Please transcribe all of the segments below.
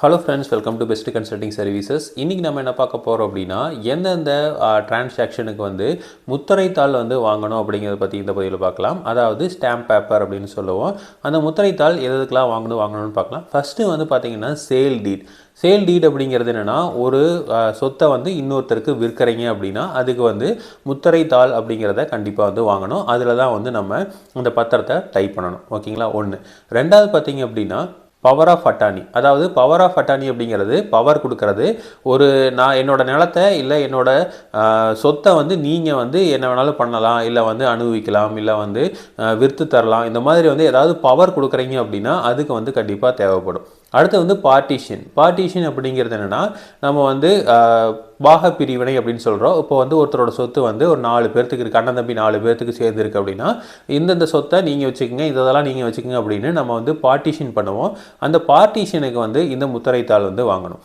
Hello friends, welcome to best consulting services. இன்றைக்கி நம்ம என்ன பார்க்க போகிறோம் அப்படின்னா, எந்தெந்த டிரான்சாக்ஷனுக்கு வந்து முத்திரைத்தாள் வந்து வாங்கணும் அப்படிங்கிறத பற்றி இந்த பதிவில் பார்க்கலாம். அதாவது ஸ்டாம்ப் பேப்பர் அப்படின்னு சொல்லுவோம். அந்த முத்திரைத்தாள் எதுக்கெல்லாம் வாங்கணும்னு பார்க்கலாம். ஃபஸ்ட்டு வந்து பார்த்திங்கன்னா சேல் டீட் அப்படிங்கிறது என்னென்னா, ஒரு சொத்தை வந்து இன்னொருத்தருக்கு விற்கிறீங்க அப்படின்னா அதுக்கு வந்து முத்திரைத்தாள் அப்படிங்கிறத கண்டிப்பாக வந்து வாங்கணும். அதில் தான் வந்து நம்ம அந்த பத்திரத்தை டைப் பண்ணணும். ஓகேங்களா? ஒன்று. ரெண்டாவது பார்த்திங்க அப்படின்னா பவர் ஆஃப் அட்டானி. அதாவது பவர் ஆஃப் அட்டானி அப்படிங்கிறது பவர் கொடுக்கறது. நான் என்னோடய நிலத்தை இல்லை என்னோடய சொத்தை வந்து நீங்கள் வந்து என்ன வேணாலும் பண்ணலாம், இல்லை வந்து அனுபவிக்கலாம், இல்லை வந்து விற்று தரலாம். இந்த மாதிரி வந்து ஏதாவது பவர் கொடுக்குறீங்க அப்படின்னா அதுக்கு வந்து கண்டிப்பாக தேவைப்படும். அடுத்து வந்து பார்ட்டிஷன் அப்படிங்கிறது என்னென்னா, நம்ம வந்து பாக பிரிவினை அப்படின்னு சொல்கிறோம். இப்போ வந்து ஒருத்தரோட சொத்து வந்து ஒரு 4 பேர்த்துக்கு இருக்குது, அண்ணன் தம்பி 4 பேர்த்துக்கு சேர்ந்துருக்கு அப்படின்னா இந்தந்த சொத்தை நீங்கள் வச்சுக்கோங்க, இதெல்லாம் நீங்கள் வச்சுக்கோங்க அப்படின்னு நம்ம வந்து பார்ட்டிஷன் பண்ணுவோம். அந்த பார்ட்டிஷனுக்கு வந்து இந்த முத்திரைத்தாள் வந்து வாங்கணும்.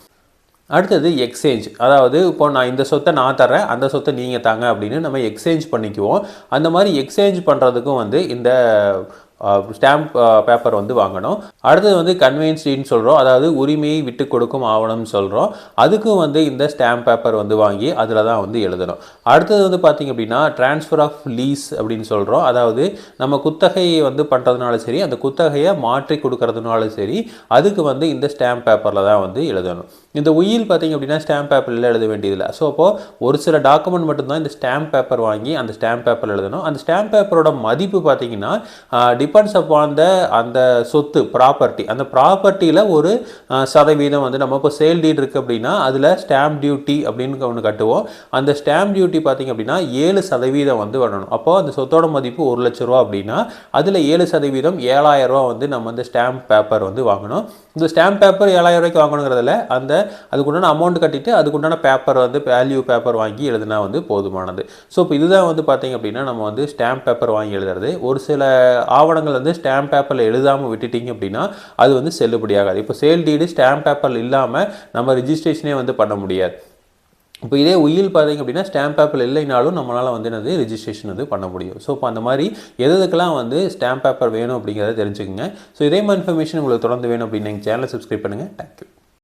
அடுத்தது எக்ஸ்சேஞ்ச். அதாவது இப்போ நான் இந்த சொத்தை நான் தரேன், அந்த சொத்தை நீங்கள் தாங்க அப்படின்னு நம்ம எக்ஸ்சேஞ்ச் பண்ணிக்குவோம். அந்த மாதிரி எக்ஸ்சேஞ்ச் பண்ணுறதுக்கும் வந்து இந்த ஸ்டாம்ப் பேப்பர் வந்து வாங்கணும். அடுத்தது வந்து கன்வெயன்ஸ் டீட்னு சொல்கிறோம். அதாவது உரிமையை விட்டு கொடுக்கும் ஆவணம்னு சொல்கிறோம். அதுக்கும் வந்து இந்த ஸ்டாம்ப் பேப்பர் வந்து வாங்கி அதில் தான் வந்து எழுதணும். அடுத்தது வந்து பார்த்திங்க அப்படின்னா ட்ரான்ஸ்ஃபர் ஆஃப் லீஸ் அப்படின்னு சொல்கிறோம். அதாவது நம்ம குத்தகையை வந்து பண்ணுறதுனால சரி, அந்த குத்தகையை மாற்றி கொடுக்கறதுனால சரி, அதுக்கு வந்து இந்த ஸ்டாம்ப் பேப்பரில் தான் வந்து எழுதணும். இந்த உயில் பார்த்திங்க அப்படின்னா ஸ்டாம்ப் பேப்பரில் எழுத வேண்டியதில்லை. ஸோ அப்போது ஒரு சில டாக்குமெண்ட் மட்டும்தான் இந்த ஸ்டாம்ப் பேப்பர் வாங்கி அந்த ஸ்டாம்ப் பேப்பர் எழுதணும். அந்த ஸ்டாம்ப் பேப்பரோட மதிப்பு பார்த்திங்கன்னா டிபெண்ட்ஸ் அப்பான் அந்த சொத்து ப்ராப்பர்ட்டி. அந்த ப்ராப்பர்ட்டியில் ஒரு சதவீதம் வந்து நம்ம இப்போ சேல் டீட் இருக்குது அப்படின்னா அதில் ஸ்டாம்ப் டியூட்டி அப்படின்னு ஒன்று கட்டுவோம். அந்த ஸ்டாம்ப் டியூட்டி பார்த்திங்க அப்படின்னா 7% வந்து வரணும். அப்போது அந்த சொத்தோட மதிப்பு 1 லட்ச ரூபா அப்படின்னா அதில் 7% 7,000 ரூபா வந்து நம்ம அந்த ஸ்டாம்ப் பேப்பர் வந்து வாங்கணும். இந்த ஸ்டாம்ப் பேப்பர் 7,000 ரூபாய்க்கு வாங்கணுங்கிறதுல அதுக்குண்டான அமௌண்ட் கட்டிட்டு அதுக்குண்டான பேப்பர் வந்து வேல்யூ பேப்பர் வாங்கி எழுதினா வந்து போதுமானது. ஸோ இப்போ இதுதான் வந்து பார்த்திங்க அப்படின்னா நம்ம வந்து ஸ்டாம்ப் பேப்பர் வாங்கி எழுதுறது. ஒரு சில ஆவணங்கள் வந்து ஸ்டாம்ப் பேப்பரில் எழுதாமல் விட்டுட்டிங்க அப்படின்னா அது வந்து செல்லுபடியாகாது. இப்போ சேல் டீடு ஸ்டாம்ப் பேப்பரில் இல்லாமல் நம்ம ரிஜிஸ்ட்ரேஷனே வந்து பண்ண முடியாது. இப்போ இதே உயில் பார்த்திங்க அப்படின்னா ஸ்டாம்ப் பேப்பர் இல்லைனாலும் நம்மளால் வந்து என்னது ரிஜிஸ்ட்ரேஷன் வந்து பண்ண முடியும். ஸோ இப்போ அந்த மாதிரி எதுக்கெல்லாம் வந்து ஸ்டாம்ப் பேப்பர் வேணும் அப்படிங்கிறத தெரிஞ்சுக்கோங்க. ஸோ இதே மாதிரி இன்ஃபர்மேஷன் உங்களுக்கு தொடர்ந்து வேணும் அப்படின்னு எங்கள் சேனலை சப்ஸ்கிரைப் பண்ணுங்கள். தேங்க்யூ.